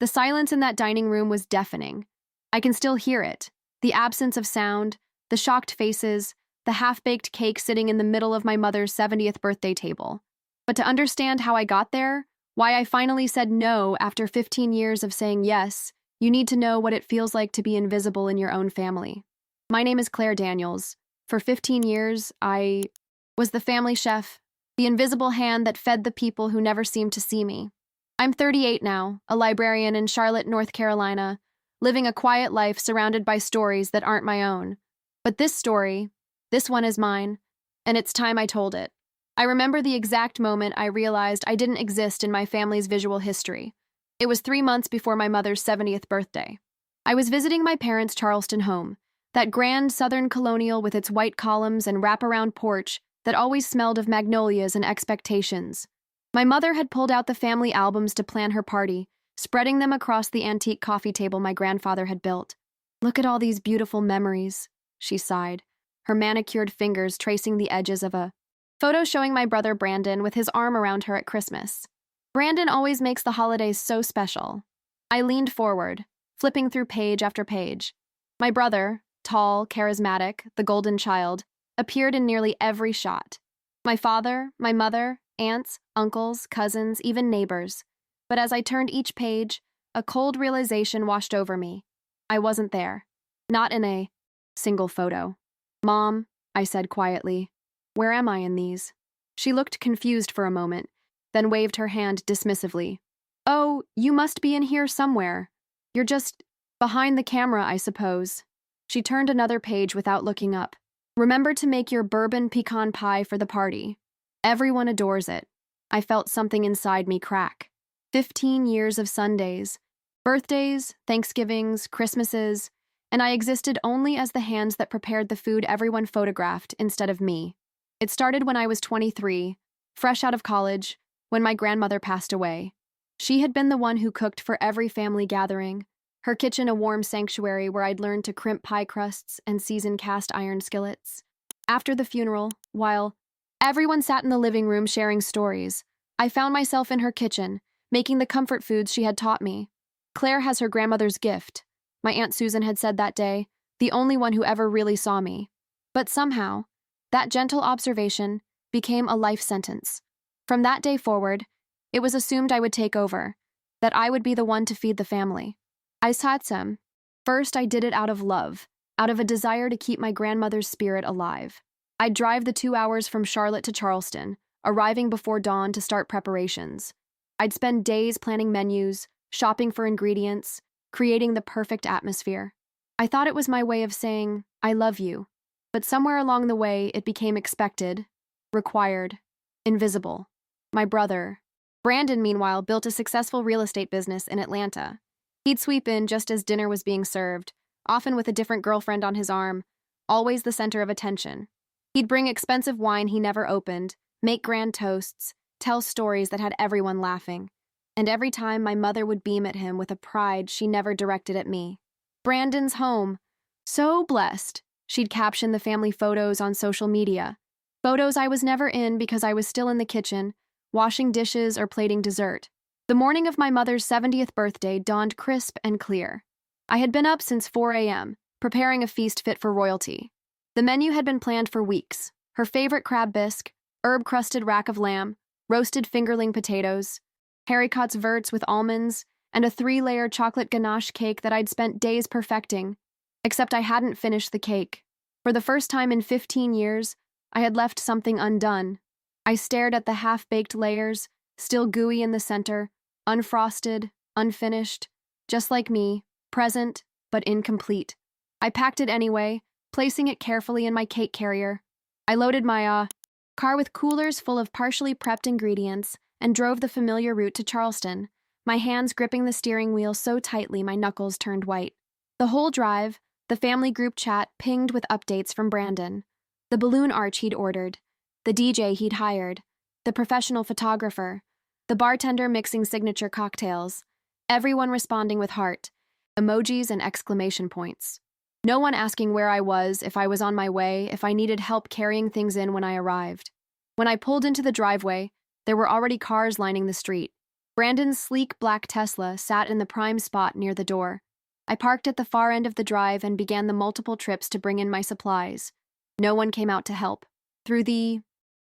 The silence in that dining room was deafening. I can still hear it. The absence of sound, the shocked faces, the half-baked cake sitting in the middle of my mother's 70th birthday table. But to understand how I got there, why I finally said no after 15 years of saying yes, you need to know what it feels like to be invisible in your own family. My name is Claire Daniels. For 15 years, I was the family chef, the invisible hand that fed the people who never seemed to see me. I'm 38 now, a librarian in Charlotte, North Carolina, living a quiet life surrounded by stories that aren't my own. But this story, this one is mine, and it's time I told it. I remember the exact moment I realized I didn't exist in my family's visual history. It was 3 months before my mother's 70th birthday. I was visiting my parents' Charleston home, that grand southern colonial with its white columns and wraparound porch that always smelled of magnolias and expectations. My mother had pulled out the family albums to plan her party, spreading them across the antique coffee table my grandfather had built. "Look at all these beautiful memories," she sighed, her manicured fingers tracing the edges of a photo showing my brother Brandon with his arm around her at Christmas. Brandon always makes the holidays so special. I leaned forward, flipping through page after page. My brother, tall, charismatic, the golden child, appeared in nearly every shot. My father, my mother, aunts, uncles, cousins, even neighbors. But as I turned each page, a cold realization washed over me. I wasn't there. Not in a single photo. "Mom," I said quietly, "where am I in these?" She looked confused for a moment, then waved her hand dismissively. "Oh, you must be in here somewhere. You're just behind the camera, I suppose." She turned another page without looking up. "Remember to make your bourbon pecan pie for the party. Everyone adores it." I felt something inside me crack. 15 years of Sundays, birthdays, Thanksgivings, Christmases, and I existed only as the hands that prepared the food everyone photographed instead of me. It started when I was 23, fresh out of college, when my grandmother passed away. She had been the one who cooked for every family gathering, her kitchen a warm sanctuary where I'd learned to crimp pie crusts and season cast iron skillets. After the funeral, while everyone sat in the living room sharing stories, I found myself in her kitchen, making the comfort foods she had taught me. "Claire has her grandmother's gift," my Aunt Susan had said that day, the only one who ever really saw me. But somehow, that gentle observation became a life sentence. From that day forward, it was assumed I would take over, that I would be the one to feed the family. I said some. First, I did it out of love, out of a desire to keep my grandmother's spirit alive. I'd drive the 2 hours from Charlotte to Charleston, arriving before dawn to start preparations. I'd spend days planning menus, shopping for ingredients, creating the perfect atmosphere. I thought it was my way of saying, "I love you." But somewhere along the way, it became expected, required, invisible. My brother, Brandon, meanwhile, built a successful real estate business in Atlanta. He'd sweep in just as dinner was being served, often with a different girlfriend on his arm, always the center of attention. He'd bring expensive wine he never opened, make grand toasts, tell stories that had everyone laughing. And every time my mother would beam at him with a pride she never directed at me. "Brandon's home. So blessed," she'd caption the family photos on social media. Photos I was never in because I was still in the kitchen, washing dishes or plating dessert. The morning of my mother's 70th birthday dawned crisp and clear. I had been up since 4 a.m., preparing a feast fit for royalty. The menu had been planned for weeks. Her favorite crab bisque, herb-crusted rack of lamb, roasted fingerling potatoes, haricots verts with almonds, and a 3-layer chocolate ganache cake that I'd spent days perfecting. Except I hadn't finished the cake. For the first time in 15 years, I had left something undone. I stared at the half-baked layers, still gooey in the center, unfrosted, unfinished, just like me, present, but incomplete. I packed it anyway, placing it carefully in my cake carrier. I loaded my car with coolers full of partially prepped ingredients and drove the familiar route to Charleston, my hands gripping the steering wheel so tightly my knuckles turned white. The whole drive, the family group chat pinged with updates from Brandon. The balloon arch he'd ordered, the DJ he'd hired, the professional photographer, the bartender mixing signature cocktails, everyone responding with heart, emojis and exclamation points. No one asking where I was, if I was on my way, if I needed help carrying things in when I arrived. When I pulled into the driveway, there were already cars lining the street. Brandon's sleek black Tesla sat in the prime spot near the door. I parked at the far end of the drive and began the multiple trips to bring in my supplies. No one came out to help. Through the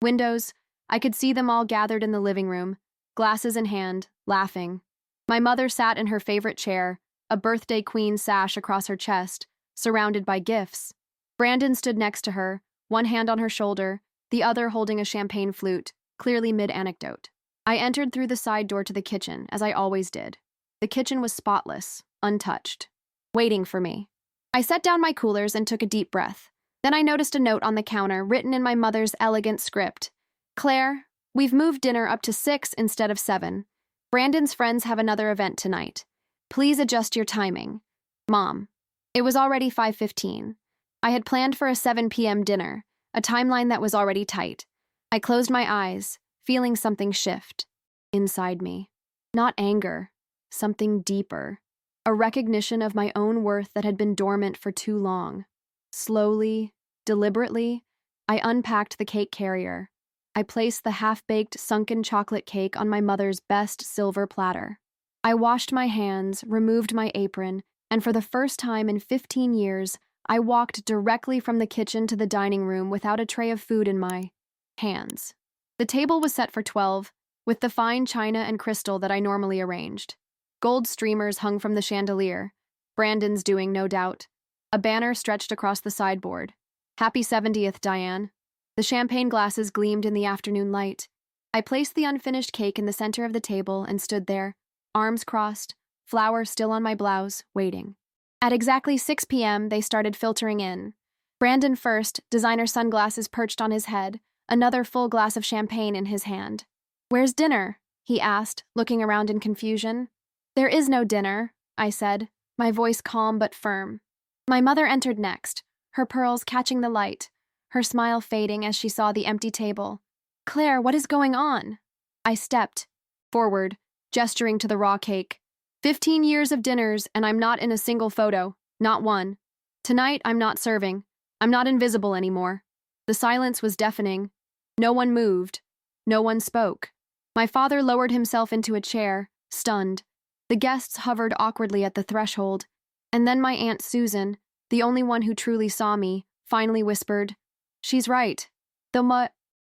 windows, I could see them all gathered in the living room, glasses in hand, laughing. My mother sat in her favorite chair, a birthday queen sash across her chest, surrounded by gifts. Brandon stood next to her, one hand on her shoulder, the other holding a champagne flute, clearly mid-anecdote. I entered through the side door to the kitchen, as I always did. The kitchen was spotless, untouched, waiting for me. I set down my coolers and took a deep breath. Then I noticed a note on the counter written in my mother's elegant script. Claire, we've moved dinner up to 6 instead of 7. Brandon's friends have another event tonight. Please adjust your timing. Mom. It was already 5:15. I had planned for a 7 p.m. dinner, a timeline that was already tight. I closed my eyes, feeling something shift inside me. Not anger, something deeper. A recognition of my own worth that had been dormant for too long. Slowly, deliberately, I unpacked the cake carrier. I placed the half-baked, sunken chocolate cake on my mother's best silver platter. I washed my hands, removed my apron, and for the first time in 15 years, I walked directly from the kitchen to the dining room without a tray of food in my hands. The table was set for 12, with the fine china and crystal that I normally arranged. Gold streamers hung from the chandelier, Brandon's doing, no doubt. A banner stretched across the sideboard. Happy 70th, Diane. The champagne glasses gleamed in the afternoon light. I placed the unfinished cake in the center of the table and stood there, arms crossed, flour still on my blouse, waiting. At exactly 6 p.m., they started filtering in. Brandon first, designer sunglasses perched on his head, another full glass of champagne in his hand. Where's dinner? He asked, looking around in confusion. There is no dinner, I said, my voice calm but firm. My mother entered next, her pearls catching the light, her smile fading as she saw the empty table. Claire, what is going on? I stepped forward, gesturing to the raw cake. 15 years of dinners, and I'm not in a single photo, not one. Tonight, I'm not serving. I'm not invisible anymore. The silence was deafening. No one moved. No one spoke. My father lowered himself into a chair, stunned. The guests hovered awkwardly at the threshold. And then my Aunt Susan, the only one who truly saw me, finally whispered, She's right.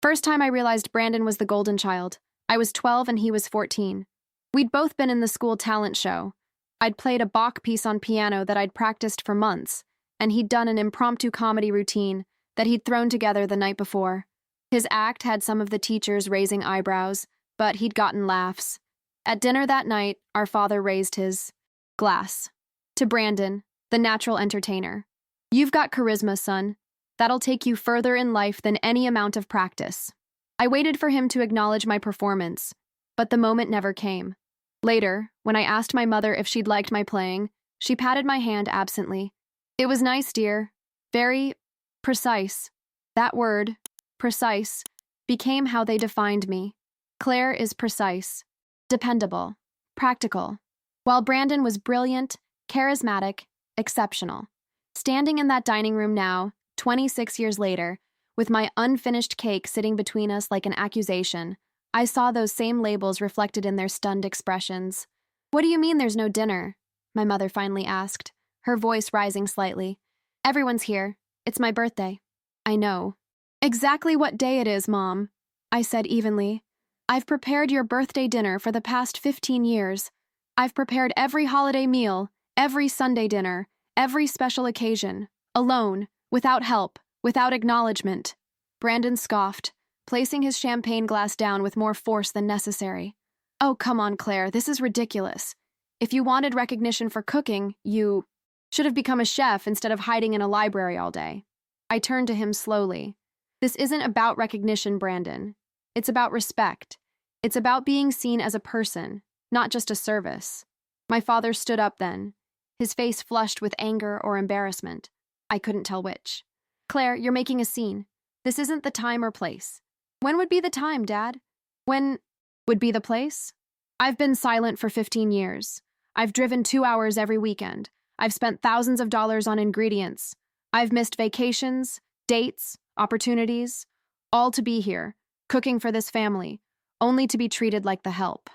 First time I realized Brandon was the golden child. I was 12 and he was 14. We'd both been in the school talent show. I'd played a Bach piece on piano that I'd practiced for months, and he'd done an impromptu comedy routine that he'd thrown together the night before. His act had some of the teachers raising eyebrows, but he'd gotten laughs. At dinner that night, our father raised his glass to Brandon, the natural entertainer. You've got charisma, son. That'll take you further in life than any amount of practice. I waited for him to acknowledge my performance, but the moment never came. Later, when I asked my mother if she'd liked my playing, she patted my hand absently. It was nice, dear. Very precise. That word, precise, became how they defined me. Claire is precise, dependable, practical, while Brandon was brilliant, charismatic, exceptional. Standing in that dining room now, 26 years later, with my unfinished cake sitting between us like an accusation, I saw those same labels reflected in their stunned expressions. What do you mean there's no dinner? My mother finally asked, her voice rising slightly. Everyone's here. It's my birthday. I know. Exactly what day it is, Mom, I said evenly. I've prepared your birthday dinner for the past 15 years. I've prepared every holiday meal, every Sunday dinner, every special occasion, alone, without help, without acknowledgement. Brandon scoffed, placing his champagne glass down with more force than necessary. Oh, come on, Claire, this is ridiculous. If you wanted recognition for cooking, you should have become a chef instead of hiding in a library all day. I turned to him slowly. This isn't about recognition, Brandon. It's about respect. It's about being seen as a person, not just a service. My father stood up then, his face flushed with anger or embarrassment. I couldn't tell which. Claire, you're making a scene. This isn't the time or place. When would be the time, Dad? When would be the place? I've been silent for 15 years. I've driven 2 hours every weekend. I've spent thousands of dollars on ingredients. I've missed vacations, dates, opportunities, all to be here, cooking for this family, only to be treated like the help.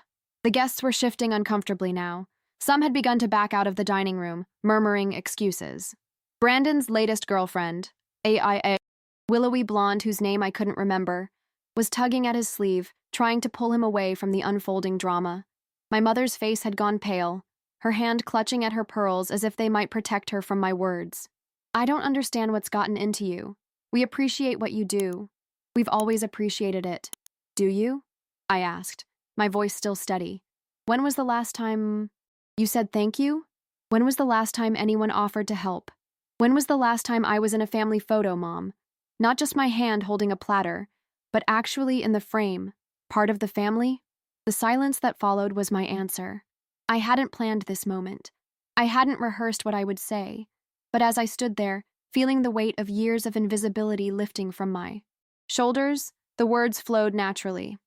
The guests were shifting uncomfortably now. Some had begun to back out of the dining room, murmuring excuses. Brandon's latest girlfriend, a willowy blonde whose name I couldn't remember, was tugging at his sleeve, trying to pull him away from the unfolding drama. My mother's face had gone pale, her hand clutching at her pearls as if they might protect her from my words. I don't understand what's gotten into you. We appreciate what you do. We've always appreciated it. Do you? I asked, my voice still steady. When was the last time you said thank you? When was the last time anyone offered to help? When was the last time I was in a family photo, Mom? Not just my hand holding a platter, but actually in the frame, part of the family? The silence that followed was my answer. I hadn't planned this moment. I hadn't rehearsed what I would say. But as I stood there, feeling the weight of years of invisibility lifting from my shoulders, the words flowed naturally.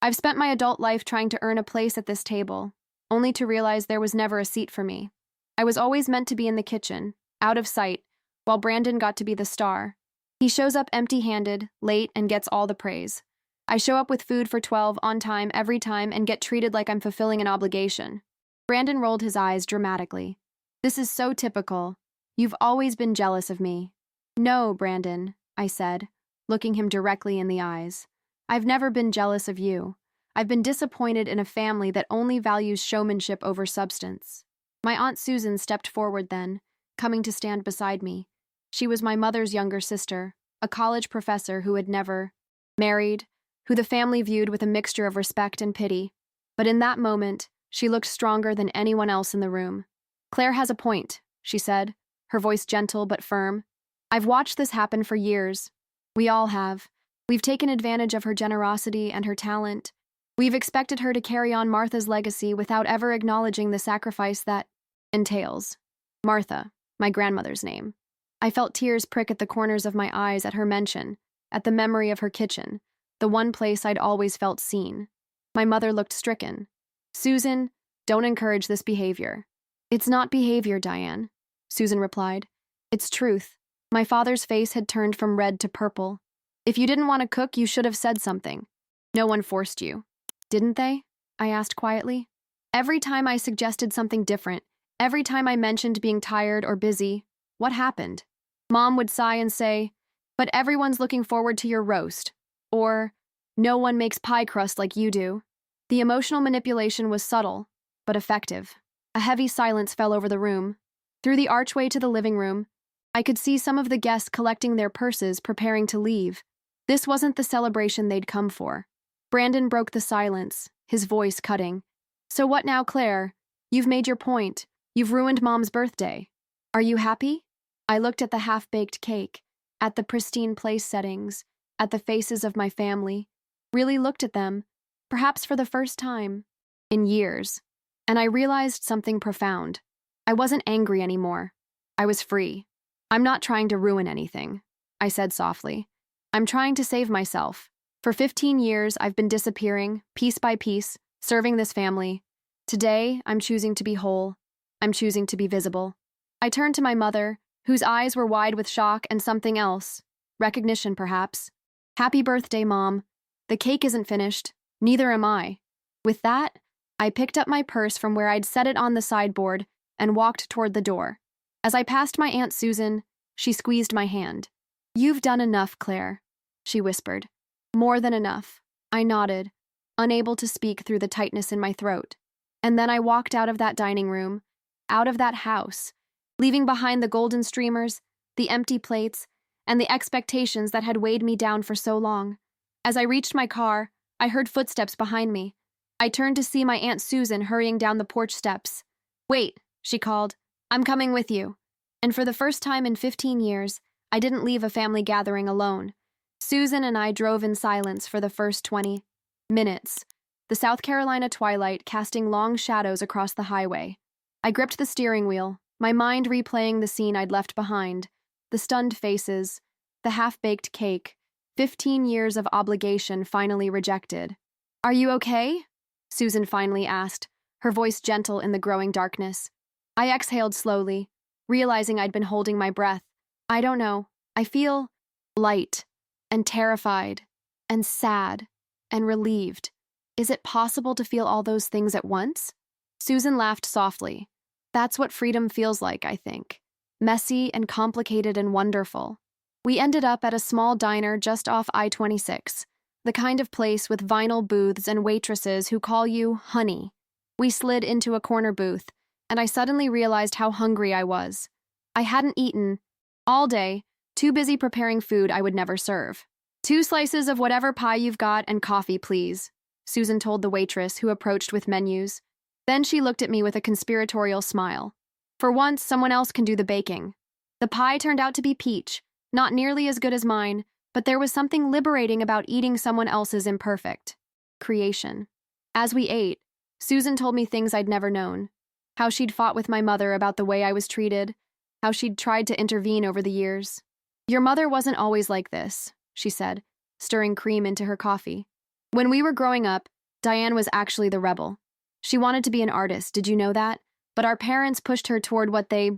I've spent my adult life trying to earn a place at this table, only to realize there was never a seat for me. I was always meant to be in the kitchen, out of sight, while Brandon got to be the star. He shows up empty-handed, late, and gets all the praise. I show up with food for 12 on time every time and get treated like I'm fulfilling an obligation. Brandon rolled his eyes dramatically. This is so typical. You've always been jealous of me. No, Brandon, I said, looking him directly in the eyes. I've never been jealous of you. I've been disappointed in a family that only values showmanship over substance. My Aunt Susan stepped forward then, coming to stand beside me. She was my mother's younger sister, a college professor who had never married, who the family viewed with a mixture of respect and pity. But in that moment, she looked stronger than anyone else in the room. Claire has a point, she said, her voice gentle but firm. I've watched this happen for years. We all have. We've taken advantage of her generosity and her talent. We've expected her to carry on Martha's legacy without ever acknowledging the sacrifice that entails. Martha, my grandmother's name. I felt tears prick at the corners of my eyes at her mention, at the memory of her kitchen, the one place I'd always felt seen. My mother looked stricken. Susan, don't encourage this behavior. It's not behavior, Diane, Susan replied. It's truth. My father's face had turned from red to purple. If you didn't want to cook, you should have said something. No one forced you. Didn't they? I asked quietly. Every time I suggested something different, every time I mentioned being tired or busy, what happened? Mom would sigh and say, but everyone's looking forward to your roast. Or, no one makes pie crust like you do. The emotional manipulation was subtle, but effective. A heavy silence fell over the room. Through the archway to the living room, I could see some of the guests collecting their purses, preparing to leave. This wasn't the celebration they'd come for. Brandon broke the silence, his voice cutting. So what now, Claire? You've made your point. You've ruined Mom's birthday. Are you happy? I looked at the half-baked cake, at the pristine place settings, at the faces of my family, really looked at them, perhaps for the first time in years, and I realized something profound. I wasn't angry anymore. I was free. I'm not trying to ruin anything, I said softly. I'm trying to save myself. For 15 years, I've been disappearing, piece by piece, serving this family. Today, I'm choosing to be whole. I'm choosing to be visible. I turned to my mother, whose eyes were wide with shock and something else. Recognition, perhaps. Happy birthday, Mom. The cake isn't finished. Neither am I. With that, I picked up my purse from where I'd set it on the sideboard and walked toward the door. As I passed my Aunt Susan, she squeezed my hand. You've done enough, Claire, she whispered. More than enough. I nodded, unable to speak through the tightness in my throat. And then I walked out of that dining room, out of that house, leaving behind the golden streamers, the empty plates, and the expectations that had weighed me down for so long. As I reached my car, I heard footsteps behind me. I turned to see my Aunt Susan hurrying down the porch steps. Wait, she called. I'm coming with you. And for the first time in 15 years, I didn't leave a family gathering alone. Susan and I drove in silence for the first 20 minutes, the South Carolina twilight casting long shadows across the highway. I gripped the steering wheel, my mind replaying the scene I'd left behind, the stunned faces, the half-baked cake, 15 years of obligation finally rejected. Are you okay? Susan finally asked, her voice gentle in the growing darkness. I exhaled slowly, realizing I'd been holding my breath. I don't know. I feel light and terrified and sad and relieved. Is it possible to feel all those things at once? Susan laughed softly. That's what freedom feels like, I think. Messy and complicated and wonderful. We ended up at a small diner just off I-26, the kind of place with vinyl booths and waitresses who call you honey. We slid into a corner booth, and I suddenly realized how hungry I was. I hadn't eaten all day, too busy preparing food I would never serve. 2 slices of whatever pie you've got and coffee, please, Susan told the waitress who approached with menus. Then she looked at me with a conspiratorial smile. For once, someone else can do the baking. The pie turned out to be peach, not nearly as good as mine, but there was something liberating about eating someone else's imperfect creation. As we ate, Susan told me things I'd never known. How she'd fought with my mother about the way I was treated, how she'd tried to intervene over the years. Your mother wasn't always like this, she said, stirring cream into her coffee. When we were growing up, Diane was actually the rebel. She wanted to be an artist, did you know that? But our parents pushed her toward what they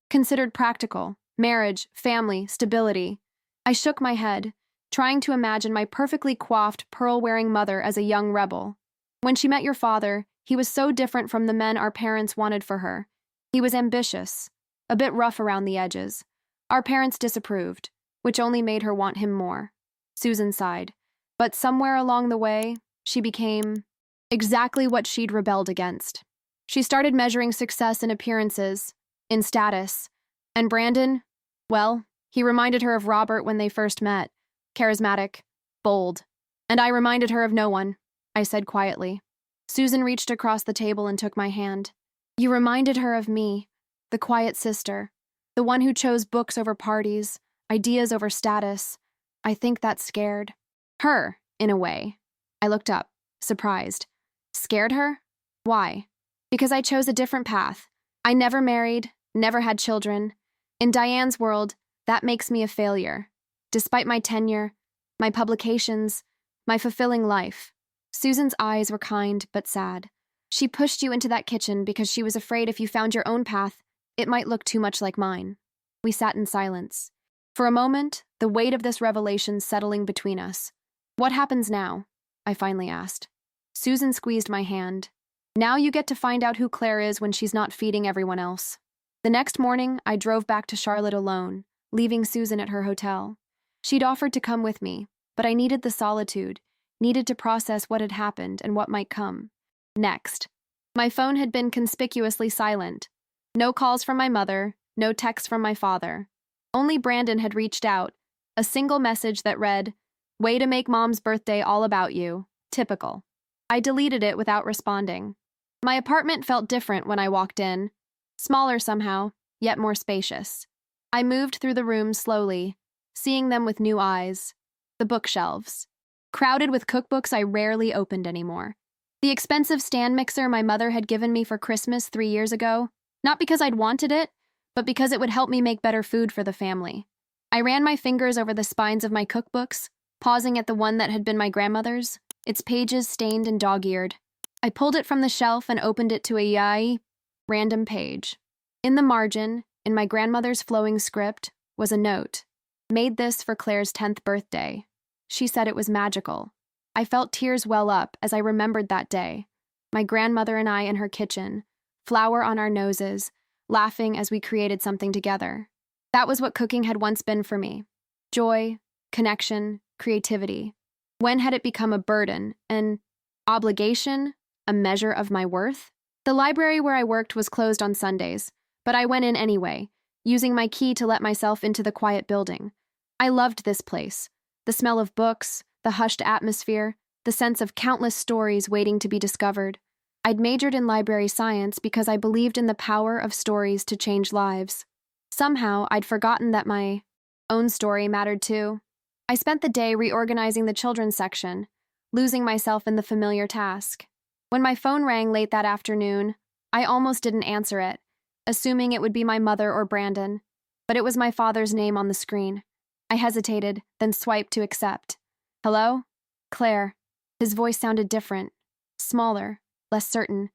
considered practical: marriage, family, stability. I shook my head, trying to imagine my perfectly coiffed, pearl-wearing mother as a young rebel. When she met your father, he was so different from the men our parents wanted for her. He was ambitious, a bit rough around the edges. Our parents disapproved, which only made her want him more. Susan sighed. But somewhere along the way, she became exactly what she'd rebelled against. She started measuring success in appearances, in status. And Brandon, well, he reminded her of Robert when they first met. Charismatic, bold. And I reminded her of no one, I said quietly. Susan reached across the table and took my hand. You reminded her of me, the quiet sister, the one who chose books over parties, ideas over status. I think that scared her, in a way. I looked up, surprised. Scared her? Why? Because I chose a different path. I never married, never had children. In Diane's world, that makes me a failure. Despite my tenure, my publications, my fulfilling life. Susan's eyes were kind but sad. She pushed you into that kitchen because she was afraid if you found your own path, it might look too much like mine. We sat in silence. For a moment, the weight of this revelation settling between us. What happens now? I finally asked. Susan squeezed my hand. Now you get to find out who Claire is when she's not feeding everyone else. The next morning, I drove back to Charlotte alone, leaving Susan at her hotel. She'd offered to come with me, but I needed the solitude, needed to process what had happened and what might come. Next. My phone had been conspicuously silent. No calls from my mother, no texts from my father. Only Brandon had reached out, a single message that read, "Way to make Mom's birthday all about you. Typical." I deleted it without responding. My apartment felt different when I walked in. Smaller somehow, yet more spacious. I moved through the rooms slowly, seeing them with new eyes. The bookshelves, crowded with cookbooks I rarely opened anymore. The expensive stand mixer my mother had given me for Christmas 3 years ago, not because I'd wanted it, but because it would help me make better food for the family. I ran my fingers over the spines of my cookbooks, pausing at the one that had been my grandmother's, its pages stained and dog-eared. I pulled it from the shelf and opened it to a random page. In the margin, in my grandmother's flowing script, was a note. Made this for Claire's 10th birthday. She said it was magical. I felt tears well up as I remembered that day. My grandmother and I in her kitchen, flour on our noses, laughing as we created something together. That was what cooking had once been for me. Joy, connection, creativity. When had it become a burden, an obligation, a measure of my worth? The library where I worked was closed on Sundays, but I went in anyway, using my key to let myself into the quiet building. I loved this place. The smell of books, the hushed atmosphere, the sense of countless stories waiting to be discovered. I'd majored in library science because I believed in the power of stories to change lives. Somehow, I'd forgotten that my own story mattered too. I spent the day reorganizing the children's section, losing myself in the familiar task. When my phone rang late that afternoon, I almost didn't answer it, assuming it would be my mother or Brandon, but it was my father's name on the screen. I hesitated, then swiped to accept. Hello? Claire. His voice sounded different, smaller, less certain.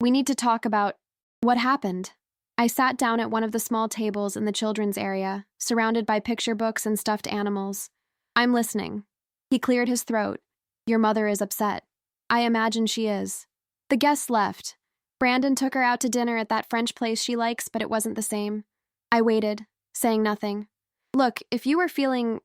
We need to talk about what happened. I sat down at one of the small tables in the children's area, surrounded by picture books and stuffed animals. I'm listening. He cleared his throat. Your mother is upset. I imagine she is. The guests left. Brandon took her out to dinner at that French place she likes, but it wasn't the same. I waited, saying nothing. Look, if you were feeling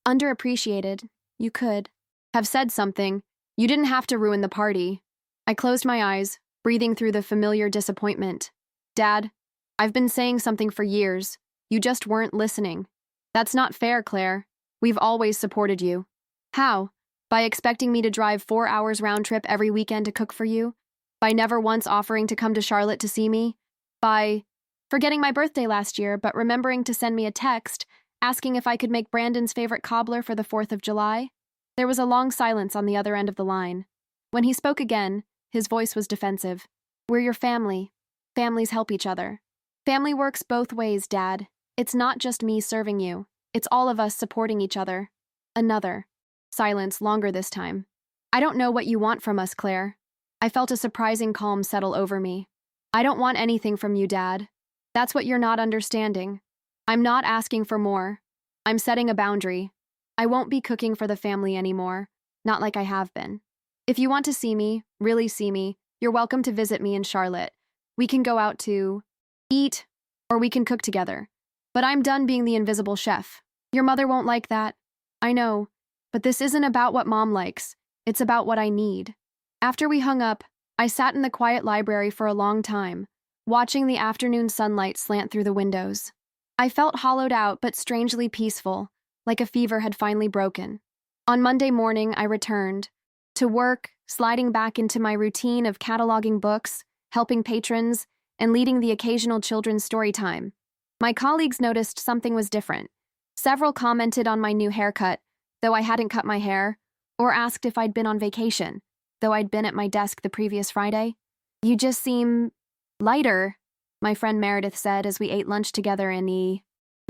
underappreciated, you could have said something. You didn't have to ruin the party. I closed my eyes, breathing through the familiar disappointment. Dad, I've been saying something for years. You just weren't listening. That's not fair, Claire. We've always supported you. How? By expecting me to drive 4 hours round trip every weekend to cook for you? By never once offering to come to Charlotte to see me? By forgetting my birthday last year, but remembering to send me a text asking if I could make Brandon's favorite cobbler for the 4th of July? There was a long silence on the other end of the line. When he spoke again, his voice was defensive. We're your family. Families help each other. Family works both ways, Dad. It's not just me serving you. It's all of us supporting each other. Another. Silence, longer this time. I don't know what you want from us, Claire. I felt a surprising calm settle over me. I don't want anything from you, Dad. That's what you're not understanding. I'm not asking for more. I'm setting a boundary. I won't be cooking for the family anymore, not like I have been. If you want to see me, really see me, you're welcome to visit me in Charlotte. We can go out to eat, or we can cook together. But I'm done being the invisible chef. Your mother won't like that. I know, but this isn't about what Mom likes. It's about what I need. After we hung up, I sat in the quiet library for a long time, watching the afternoon sunlight slant through the windows. I felt hollowed out but strangely peaceful, like a fever had finally broken. On Monday morning, I returned to work, sliding back into my routine of cataloging books, helping patrons, and leading the occasional children's story time. My colleagues noticed something was different. Several commented on my new haircut, though I hadn't cut my hair, or asked if I'd been on vacation, though I'd been at my desk the previous Friday. You just seem lighter, my friend Meredith said as we ate lunch together in the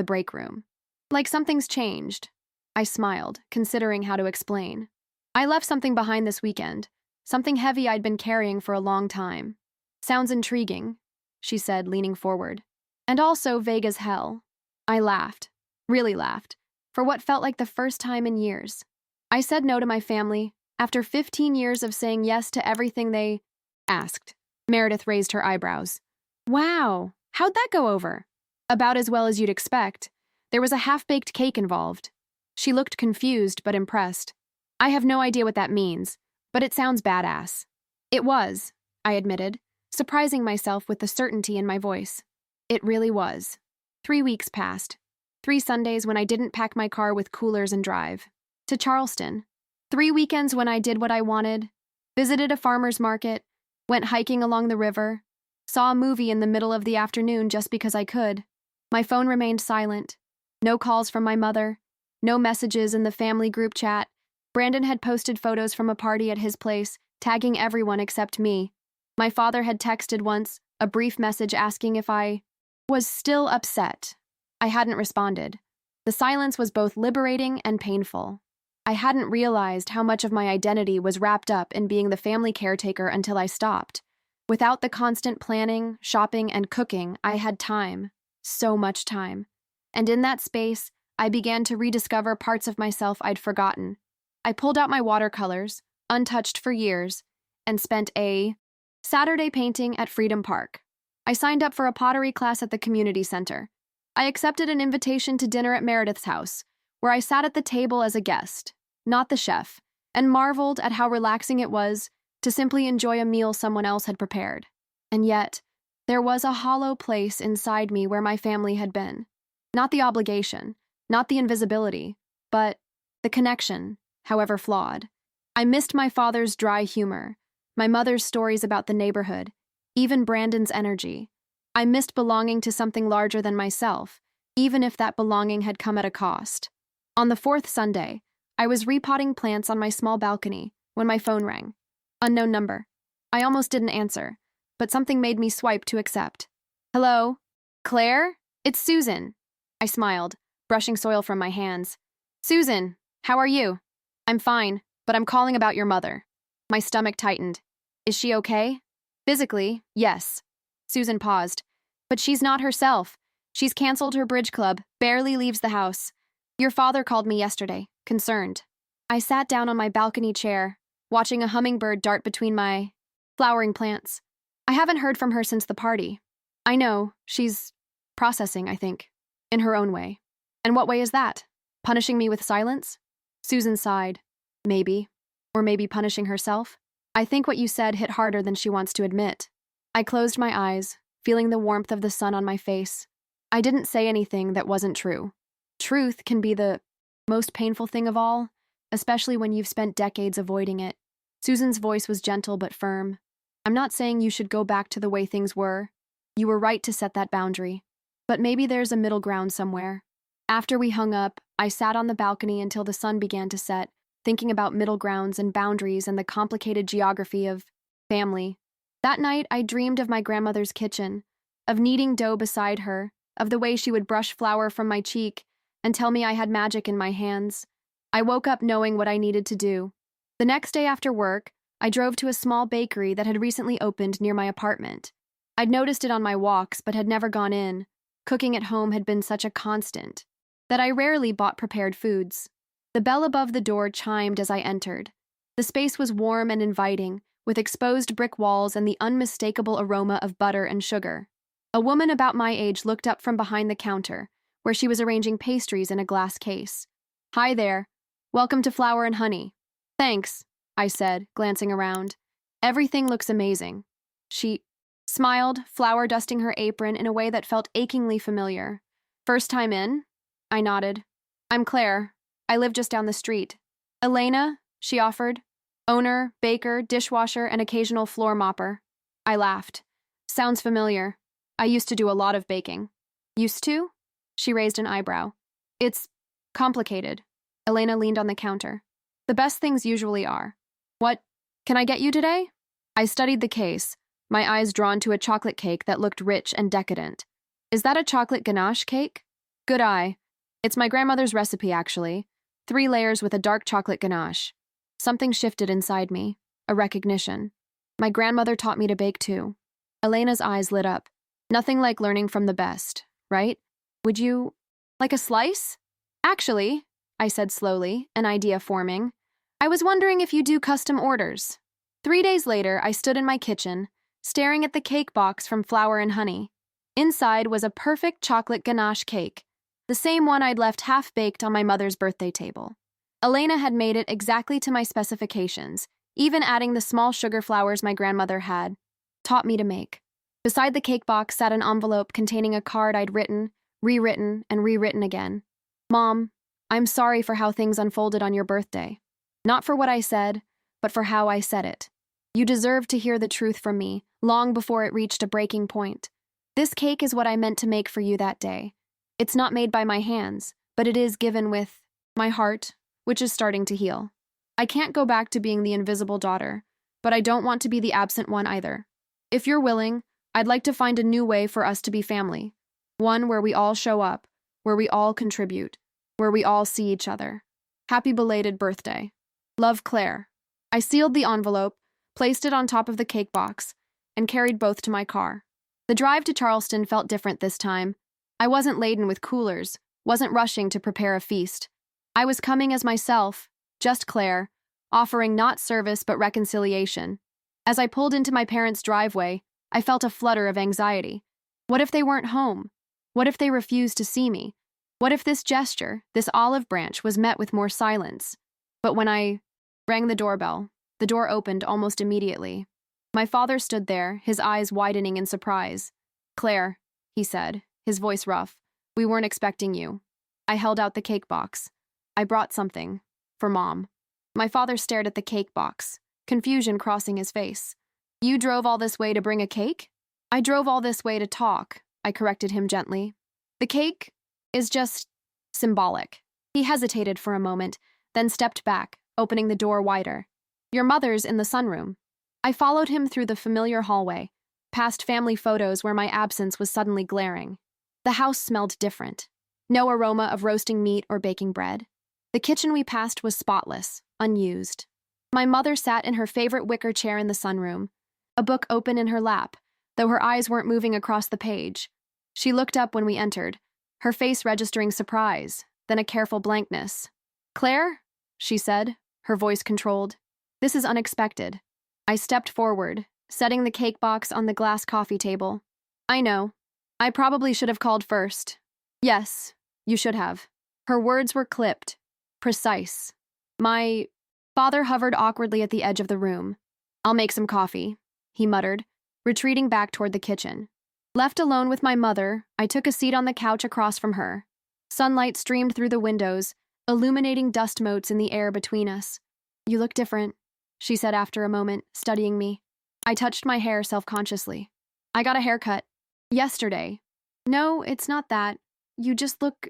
break room. Like something's changed. I smiled, considering how to explain. I left something behind this weekend, something heavy I'd been carrying for a long time. Sounds intriguing, she said, leaning forward. And also vague as hell. I laughed, really laughed, for what felt like the first time in years. I said no to my family, after 15 years of saying yes to everything they asked. Meredith raised her eyebrows. Wow, how'd that go over? About as well as you'd expect. There was a half-baked cake involved. She looked confused but impressed. I have no idea what that means, but it sounds badass. It was, I admitted, surprising myself with the certainty in my voice. It really was. 3 weeks passed. 3 Sundays when I didn't pack my car with coolers and drive. To Charleston. 3 weekends when I did what I wanted, visited a farmer's market, went hiking along the river, saw a movie in the middle of the afternoon just because I could. My phone remained silent. No calls from my mother. No messages in the family group chat. Brandon had posted photos from a party at his place, tagging everyone except me. My father had texted once, a brief message asking if I was still upset. I hadn't responded. The silence was both liberating and painful. I hadn't realized how much of my identity was wrapped up in being the family caretaker until I stopped. Without the constant planning, shopping, and cooking, I had time. So much time. And in that space, I began to rediscover parts of myself I'd forgotten. I pulled out my watercolors, untouched for years, and spent a Saturday painting at Freedom Park. I signed up for a pottery class at the community center. I accepted an invitation to dinner at Meredith's house, where I sat at the table as a guest, not the chef, and marveled at how relaxing it was to simply enjoy a meal someone else had prepared. And yet, there was a hollow place inside me where my family had been. Not the obligation, not the invisibility, but the connection, however flawed. I missed my father's dry humor, my mother's stories about the neighborhood, even Brandon's energy. I missed belonging to something larger than myself, even if that belonging had come at a cost. On the 4th Sunday, I was repotting plants on my small balcony when my phone rang. Unknown number. I almost didn't answer, but something made me swipe to accept. Hello? Claire? It's Susan. I smiled, brushing soil from my hands. Susan, how are you? I'm fine, but I'm calling about your mother. My stomach tightened. Is she okay? Physically, yes. Susan paused. But she's not herself. She's canceled her bridge club, barely leaves the house. Your father called me yesterday, concerned. I sat down on my balcony chair, watching a hummingbird dart between my flowering plants. I haven't heard from her since the party. I know, she's processing, I think, in her own way. And what way is that? Punishing me with silence? Susan sighed. Maybe. Or maybe punishing herself? I think what you said hit harder than she wants to admit. I closed my eyes, feeling the warmth of the sun on my face. I didn't say anything that wasn't true. Truth can be the most painful thing of all, especially when you've spent decades avoiding it. Susan's voice was gentle but firm. I'm not saying you should go back to the way things were. You were right to set that boundary. But maybe there's a middle ground somewhere. After we hung up, I sat on the balcony until the sun began to set, thinking about middle grounds and boundaries and the complicated geography of family. That night, I dreamed of my grandmother's kitchen, of kneading dough beside her, of the way she would brush flour from my cheek and tell me I had magic in my hands. I woke up knowing what I needed to do. The next day after work, I drove to a small bakery that had recently opened near my apartment. I'd noticed it on my walks but had never gone in. Cooking at home had been such a constant that I rarely bought prepared foods. The bell above the door chimed as I entered. The space was warm and inviting, with exposed brick walls and the unmistakable aroma of butter and sugar. A woman about my age looked up from behind the counter, where she was arranging pastries in a glass case. Hi there. Welcome to Flour and Honey. Thanks, I said, glancing around. Everything looks amazing. She smiled, flour dusting her apron in a way that felt achingly familiar. First time in? I nodded. I'm Claire. I live just down the street. Elena, she offered. Owner, baker, dishwasher, and occasional floor mopper. I laughed. Sounds familiar. I used to do a lot of baking. Used to? She raised an eyebrow. It's complicated. Elena leaned on the counter. The best things usually are. What can I get you today? I studied the case, my eyes drawn to a chocolate cake that looked rich and decadent. Is that a chocolate ganache cake? Good eye. It's my grandmother's recipe, actually. 3 layers with a dark chocolate ganache. Something shifted inside me, a recognition. My grandmother taught me to bake too. Elena's eyes lit up. Nothing like learning from the best, right? Would you like a slice? Actually, I said slowly, an idea forming. I was wondering if you do custom orders. 3 days later, I stood in my kitchen, staring at the cake box from Flour and Honey. Inside was a perfect chocolate ganache cake, the same one I'd left half-baked on my mother's birthday table. Elena had made it exactly to my specifications, even adding the small sugar flowers my grandmother had taught me to make. Beside the cake box sat an envelope containing a card I'd written, rewritten, and rewritten again. Mom, I'm sorry for how things unfolded on your birthday. Not for what I said, but for how I said it. You deserved to hear the truth from me, long before it reached a breaking point. This cake is what I meant to make for you that day. It's not made by my hands, but it is given with my heart, which is starting to heal. I can't go back to being the invisible daughter, but I don't want to be the absent one either. If you're willing, I'd like to find a new way for us to be family. One where we all show up, where we all contribute, where we all see each other. Happy belated birthday. Love, Claire. I sealed the envelope, placed it on top of the cake box, and carried both to my car. The drive to Charleston felt different this time. I wasn't laden with coolers, wasn't rushing to prepare a feast. I was coming as myself, just Claire, offering not service but reconciliation. As I pulled into my parents' driveway, I felt a flutter of anxiety. What if they weren't home? What if they refused to see me? What if this gesture, this olive branch, was met with more silence? But when I rang the doorbell, the door opened almost immediately. My father stood there, his eyes widening in surprise. Claire, he said, his voice rough, we weren't expecting you. I held out the cake box. I brought something. For Mom. My father stared at the cake box, confusion crossing his face. You drove all this way to bring a cake? I drove all this way to talk, I corrected him gently. The cake is just symbolic. He hesitated for a moment, then stepped back, opening the door wider. Your mother's in the sunroom. I followed him through the familiar hallway, past family photos where my absence was suddenly glaring. The house smelled different. No aroma of roasting meat or baking bread. The kitchen we passed was spotless, unused. My mother sat in her favorite wicker chair in the sunroom, a book open in her lap, though her eyes weren't moving across the page. She looked up when we entered, her face registering surprise, then a careful blankness. Claire? She said, her voice controlled. This is unexpected. I stepped forward, setting the cake box on the glass coffee table. I know. I probably should have called first. Yes, you should have. Her words were clipped, precise. My father hovered awkwardly at the edge of the room. I'll make some coffee, he muttered, retreating back toward the kitchen. Left alone with my mother, I took a seat on the couch across from her. Sunlight streamed through the windows, illuminating dust motes in the air between us. You look different, she said after a moment, studying me. I touched my hair self-consciously. I got a haircut. Yesterday. No, it's not that. You just look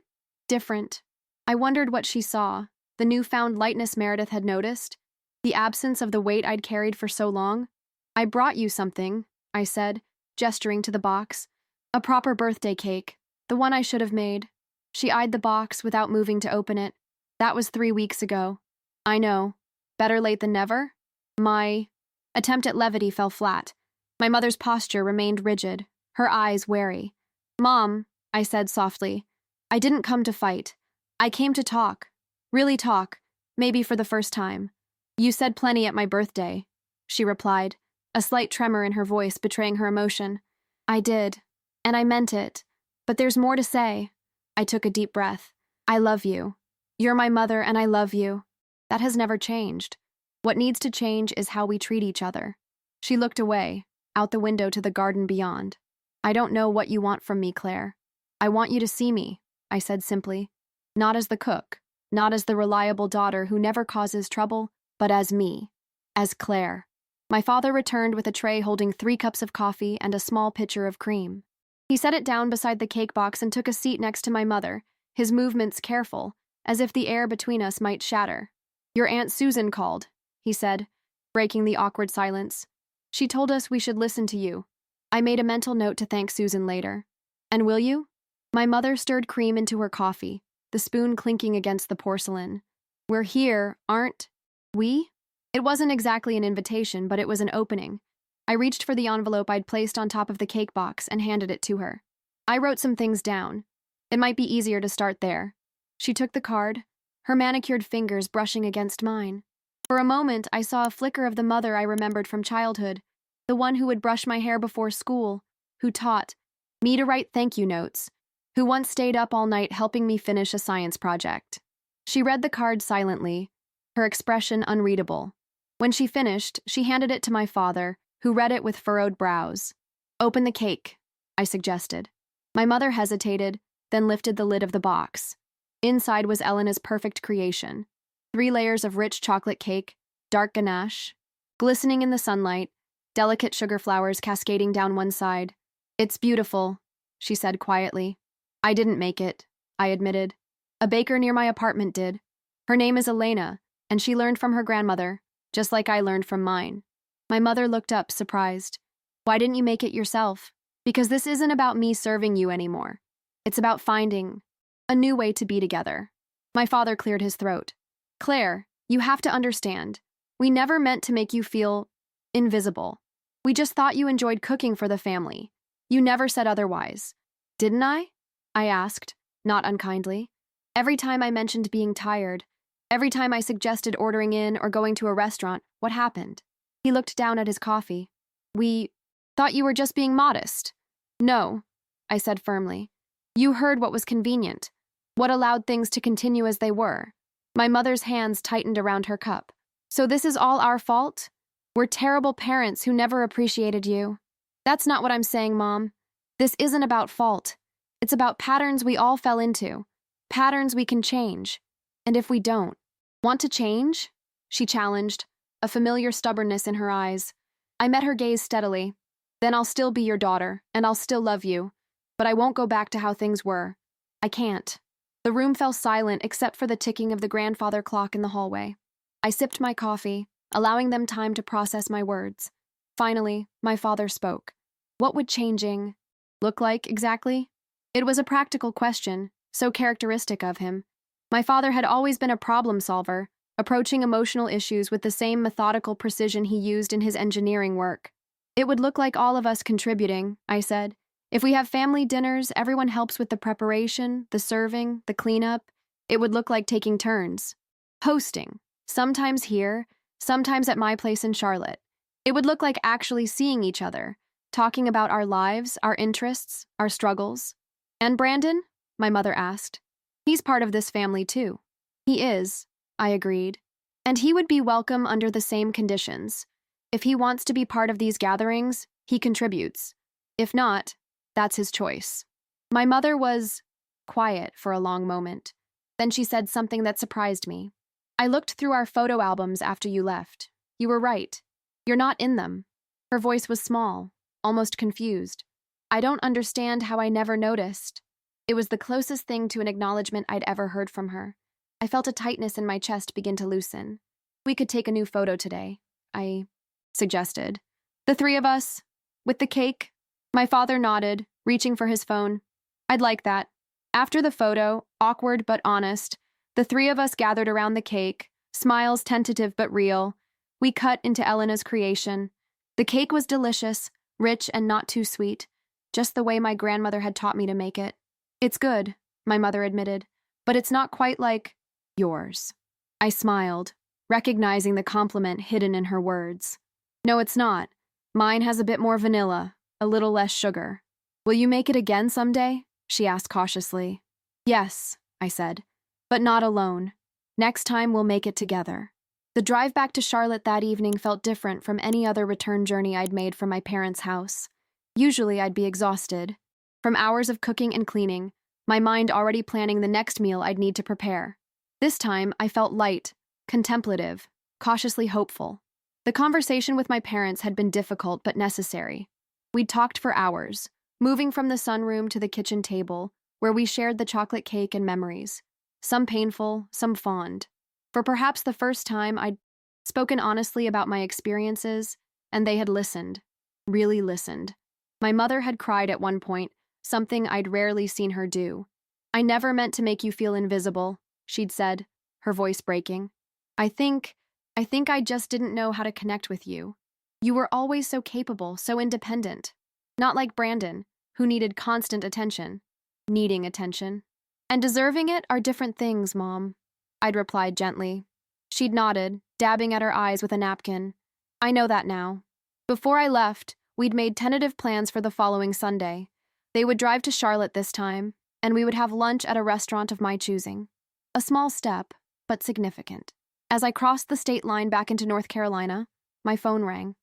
different. I wondered what she saw, the newfound lightness Meredith had noticed, the absence of the weight I'd carried for so long. I brought you something, I said, gesturing to the box. A proper birthday cake, the one I should have made. She eyed the box without moving to open it. That was 3 weeks ago. I know. Better late than never? My attempt at levity fell flat. My mother's posture remained rigid, her eyes wary. Mom, I said softly, I didn't come to fight. I came to talk. Really talk, maybe for the first time. You said plenty at my birthday, she replied, a slight tremor in her voice betraying her emotion. I did, and I meant it. But there's more to say. I took a deep breath. I love you. You're my mother and I love you. That has never changed. What needs to change is how we treat each other. She looked away, out the window to the garden beyond. I don't know what you want from me, Claire. I want you to see me, I said simply. Not as the cook, not as the reliable daughter who never causes trouble, but as me, as Claire. My father returned with a tray holding 3 cups of coffee and a small pitcher of cream. He set it down beside the cake box and took a seat next to my mother, his movements careful, as if the air between us might shatter. Your Aunt Susan called, he said, breaking the awkward silence. She told us we should listen to you. I made a mental note to thank Susan later. And will you? My mother stirred cream into her coffee, the spoon clinking against the porcelain. We're here, aren't we? It wasn't exactly an invitation, but it was an opening. I reached for the envelope I'd placed on top of the cake box and handed it to her. I wrote some things down. It might be easier to start there. She took the card, her manicured fingers brushing against mine. For a moment, I saw a flicker of the mother I remembered from childhood, the one who would brush my hair before school, who taught me to write thank you notes, who once stayed up all night helping me finish a science project. She read the card silently, her expression unreadable. When she finished, she handed it to my father, who read it with furrowed brows. Open the cake, I suggested. My mother hesitated, then lifted the lid of the box. Inside was Elena's perfect creation. 3 layers of rich chocolate cake, dark ganache, glistening in the sunlight, delicate sugar flowers cascading down one side. It's beautiful, she said quietly. I didn't make it, I admitted. A baker near my apartment did. Her name is Elena, and she learned from her grandmother, just like I learned from mine. My mother looked up, surprised. Why didn't you make it yourself? Because this isn't about me serving you anymore. It's about finding a new way to be together. My father cleared his throat. Claire, you have to understand. We never meant to make you feel invisible. We just thought you enjoyed cooking for the family. You never said otherwise. Didn't I? I asked, not unkindly. Every time I mentioned being tired, every time I suggested ordering in or going to a restaurant, what happened? He looked down at his coffee. We thought you were just being modest. No, I said firmly. You heard what was convenient, what allowed things to continue as they were. My mother's hands tightened around her cup. So this is all our fault? We're terrible parents who never appreciated you. That's not what I'm saying, Mom. This isn't about fault. It's about patterns we all fell into, patterns we can change. And if we don't, want to change? She challenged, a familiar stubbornness in her eyes. I met her gaze steadily. Then I'll still be your daughter, and I'll still love you. But I won't go back to how things were. I can't. The room fell silent except for the ticking of the grandfather clock in the hallway. I sipped my coffee, allowing them time to process my words. Finally, my father spoke. What would changing look like exactly? It was a practical question, so characteristic of him. My father had always been a problem solver, approaching emotional issues with the same methodical precision he used in his engineering work. It would look like all of us contributing, I said. If we have family dinners, everyone helps with the preparation, the serving, the cleanup. It would look like taking turns. Hosting. Sometimes here, sometimes at my place in Charlotte. It would look like actually seeing each other, talking about our lives, our interests, our struggles. And Brandon? My mother asked. He's part of this family too. He is, I agreed. And he would be welcome under the same conditions. If he wants to be part of these gatherings, he contributes. If not, that's his choice. My mother was quiet for a long moment. Then she said something that surprised me. I looked through our photo albums after you left. You were right. You're not in them. Her voice was small, almost confused. I don't understand how I never noticed. It was the closest thing to an acknowledgement I'd ever heard from her. I felt a tightness in my chest begin to loosen. We could take a new photo today, I suggested. The three of us, with the cake. My father nodded, reaching for his phone. I'd like that. After the photo, awkward but honest, the three of us gathered around the cake, smiles tentative but real. We cut into Elena's creation. The cake was delicious, rich and not too sweet, just the way my grandmother had taught me to make it. It's good, my mother admitted, but it's not quite like yours. I smiled, recognizing the compliment hidden in her words. No, it's not. Mine has a bit more vanilla, a little less sugar. Will you make it again someday? She asked cautiously. Yes, I said, but not alone. Next time we'll make it together. The drive back to Charlotte that evening felt different from any other return journey I'd made from my parents' house. Usually I'd be exhausted. From hours of cooking and cleaning, my mind already planning the next meal I'd need to prepare. This time I felt light, contemplative, cautiously hopeful. The conversation with my parents had been difficult but necessary. We'd talked for hours, moving from the sunroom to the kitchen table, where we shared the chocolate cake and memories, some painful, some fond. For perhaps the first time, I'd spoken honestly about my experiences, and they had listened, really listened. My mother had cried at one point, something I'd rarely seen her do. I never meant to make you feel invisible, she'd said, her voice breaking. I think I just didn't know how to connect with you. You were always so capable, so independent. Not like Brandon, who needed constant attention. Needing attention. And deserving it are different things, Mom, I'd replied gently. She'd nodded, dabbing at her eyes with a napkin. I know that now. Before I left, we'd made tentative plans for the following Sunday. They would drive to Charlotte this time, and we would have lunch at a restaurant of my choosing. A small step, but significant. As I crossed the state line back into North Carolina, my phone rang.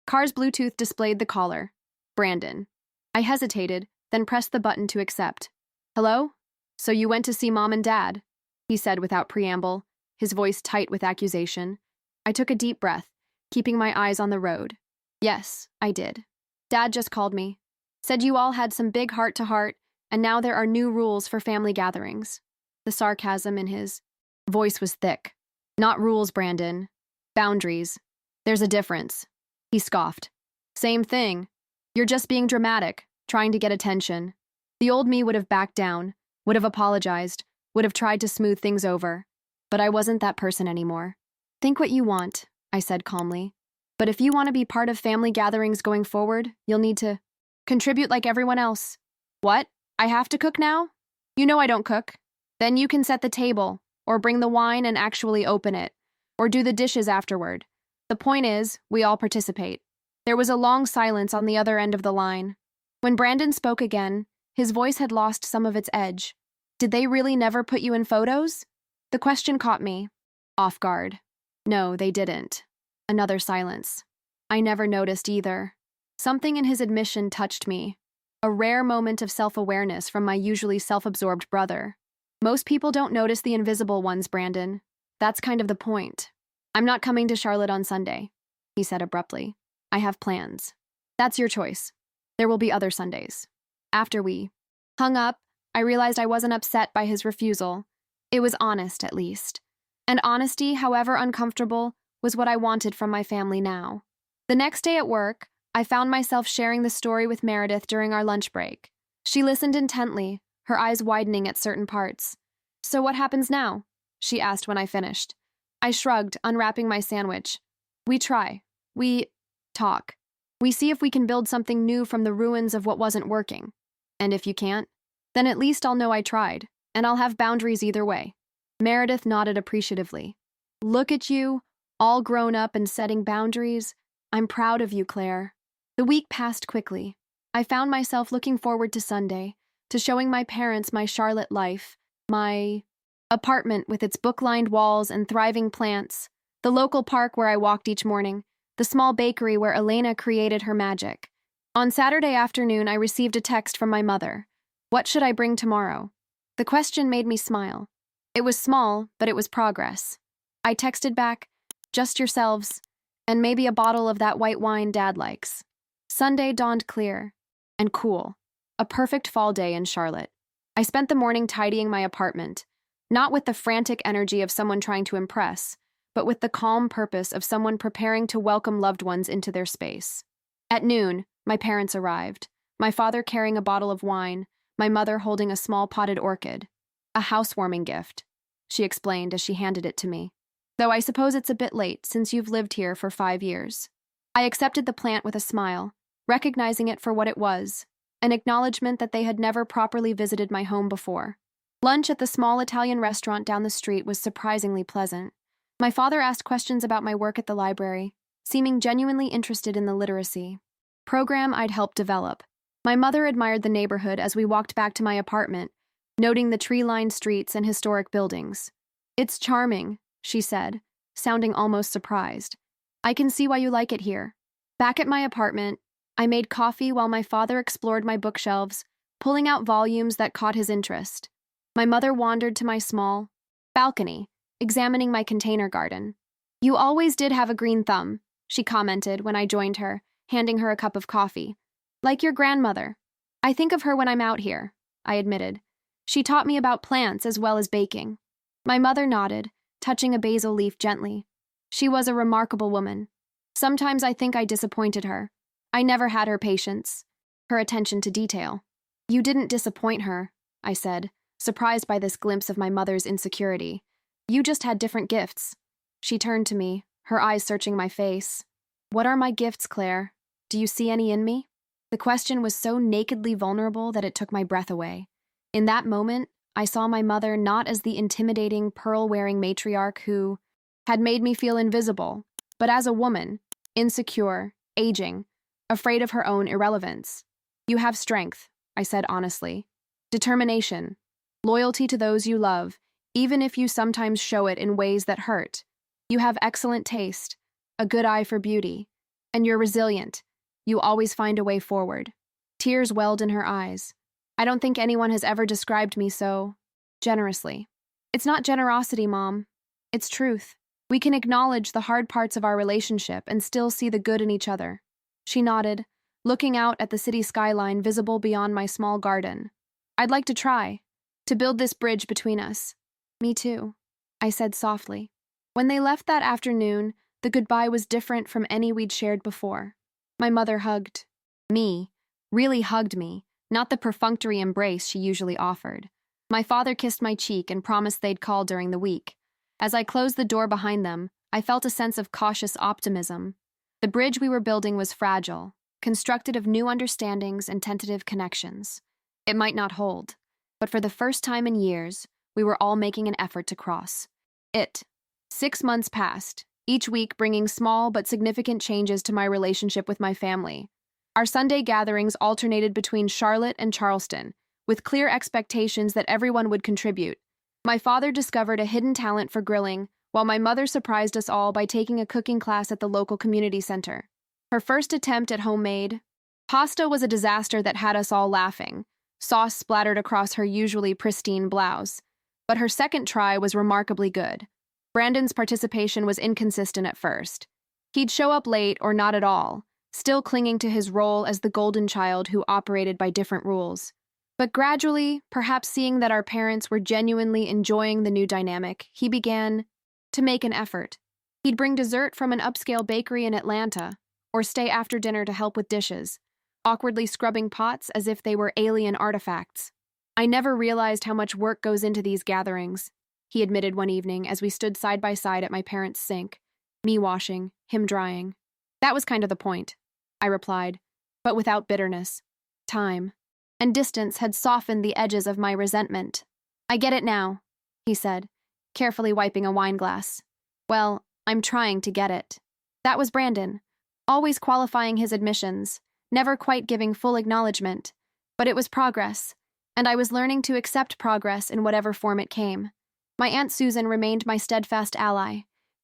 Car's Bluetooth displayed the caller. Brandon. I hesitated, then pressed the button to accept. Hello? So you went to see Mom and Dad? He said without preamble, his voice tight with accusation. I took a deep breath, keeping my eyes on the road. Yes, I did. Dad just called me. Said you all had some big heart-to-heart, and now there are new rules for family gatherings. The sarcasm in his voice was thick. Not rules, Brandon. Boundaries. There's a difference. He scoffed. Same thing. You're just being dramatic, trying to get attention. The old me would have backed down, would have apologized, would have tried to smooth things over. But I wasn't that person anymore. Think what you want, I said calmly. But if you want to be part of family gatherings going forward, you'll need to contribute like everyone else. What? I have to cook now? You know I don't cook. Then you can set the table, or bring the wine and actually open it, or do the dishes afterward. The point is, we all participate. There was a long silence on the other end of the line. When Brandon spoke again, his voice had lost some of its edge. Did they really never put you in photos? The question caught me. Off guard. No, they didn't. Another silence. I never noticed either. Something in his admission touched me. A rare moment of self-awareness from my usually self-absorbed brother. Most people don't notice the invisible ones, Brandon. That's kind of the point. I'm not coming to Charlotte on Sunday, he said abruptly. I have plans. That's your choice. There will be other Sundays. After we hung up, I realized I wasn't upset by his refusal. It was honest, at least. And honesty, however uncomfortable, was what I wanted from my family now. The next day at work, I found myself sharing the story with Meredith during our lunch break. She listened intently, her eyes widening at certain parts. So what happens now? She asked when I finished. I shrugged, unwrapping my sandwich. We try. We talk. We see if we can build something new from the ruins of what wasn't working. And if you can't, then at least I'll know I tried, and I'll have boundaries either way. Meredith nodded appreciatively. Look at you, all grown up and setting boundaries. I'm proud of you, Claire. The week passed quickly. I found myself looking forward to Sunday, to showing my parents my Charlotte life, my apartment with its book-lined walls and thriving plants, the local park where I walked each morning, the small bakery where Elena created her magic. On Saturday afternoon, I received a text from my mother. What should I bring tomorrow? The question made me smile. It was small, but it was progress. I texted back, just yourselves, and maybe a bottle of that white wine Dad likes. Sunday dawned clear and cool, a perfect fall day in Charlotte. I spent the morning tidying my apartment, not with the frantic energy of someone trying to impress, but with the calm purpose of someone preparing to welcome loved ones into their space. At noon, my parents arrived, my father carrying a bottle of wine, my mother holding a small potted orchid. A housewarming gift, she explained as she handed it to me. Though I suppose it's a bit late since you've lived here for 5 years. I accepted the plant with a smile, recognizing it for what it was, an acknowledgement that they had never properly visited my home before. Lunch at the small Italian restaurant down the street was surprisingly pleasant. My father asked questions about my work at the library, seeming genuinely interested in the literacy program I'd helped develop. My mother admired the neighborhood as we walked back to my apartment, noting the tree-lined streets and historic buildings. It's charming, she said, sounding almost surprised. I can see why you like it here. Back at my apartment, I made coffee while my father explored my bookshelves, pulling out volumes that caught his interest. My mother wandered to my small balcony, examining my container garden. You always did have a green thumb, she commented when I joined her, handing her a cup of coffee. Like your grandmother. I think of her when I'm out here, I admitted. She taught me about plants as well as baking. My mother nodded, touching a basil leaf gently. She was a remarkable woman. Sometimes I think I disappointed her. I never had her patience, her attention to detail. You didn't disappoint her, I said, surprised by this glimpse of my mother's insecurity. You just had different gifts. She turned to me, her eyes searching my face. What are my gifts, Claire? Do you see any in me? The question was so nakedly vulnerable that it took my breath away. In that moment, I saw my mother not as the intimidating, pearl-wearing matriarch who had made me feel invisible, but as a woman, insecure, aging, afraid of her own irrelevance. You have strength, I said honestly. Determination, loyalty to those you love, even if you sometimes show it in ways that hurt. You have excellent taste, a good eye for beauty, and you're resilient. You always find a way forward. Tears welled in her eyes. I don't think anyone has ever described me so generously. It's not generosity, Mom. It's truth. We can acknowledge the hard parts of our relationship and still see the good in each other. She nodded, looking out at the city skyline visible beyond my small garden. I'd like to try to build this bridge between us. Me too, I said softly. When they left that afternoon, the goodbye was different from any we'd shared before. My mother hugged me, really hugged me, not the perfunctory embrace she usually offered. My father kissed my cheek and promised they'd call during the week. As I closed the door behind them, I felt a sense of cautious optimism. The bridge we were building was fragile, constructed of new understandings and tentative connections. It might not hold, but for the first time in years, we were all making an effort to cross it. 6 months passed, each week bringing small but significant changes to my relationship with my family. Our Sunday gatherings alternated between Charlotte and Charleston, with clear expectations that everyone would contribute. My father discovered a hidden talent for grilling, while my mother surprised us all by taking a cooking class at the local community center. Her first attempt at homemade pasta was a disaster that had us all laughing. Sauce splattered across her usually pristine blouse. But her second try was remarkably good. Brandon's participation was inconsistent at first. He'd show up late or not at all, still clinging to his role as the golden child who operated by different rules. But gradually, perhaps seeing that our parents were genuinely enjoying the new dynamic, he began to make an effort. He'd bring dessert from an upscale bakery in Atlanta, or stay after dinner to help with dishes, awkwardly scrubbing pots as if they were alien artifacts. I never realized how much work goes into these gatherings, he admitted one evening as we stood side by side at my parents' sink, me washing, him drying. That was kind of the point, I replied, but without bitterness. Time and distance had softened the edges of my resentment. I get it now, he said, carefully wiping a wine glass. Well, I'm trying to get it. That was Brandon, always qualifying his admissions, never quite giving full acknowledgement. But it was progress, and I was learning to accept progress in whatever form it came. My Aunt Susan remained my steadfast ally,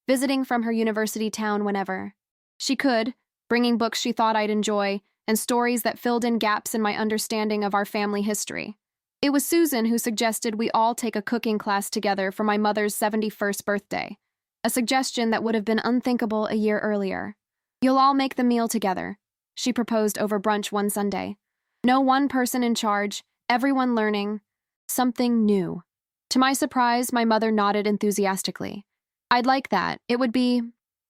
visiting from her university town whenever she could, bringing books she thought I'd enjoy and stories that filled in gaps in my understanding of our family history. It was Susan who suggested we all take a cooking class together for my mother's 71st birthday, a suggestion that would have been unthinkable a year earlier. You'll all make the meal together, she proposed over brunch one Sunday. No one person in charge, everyone learning something new. To my surprise, my mother nodded enthusiastically. I'd like that. It would be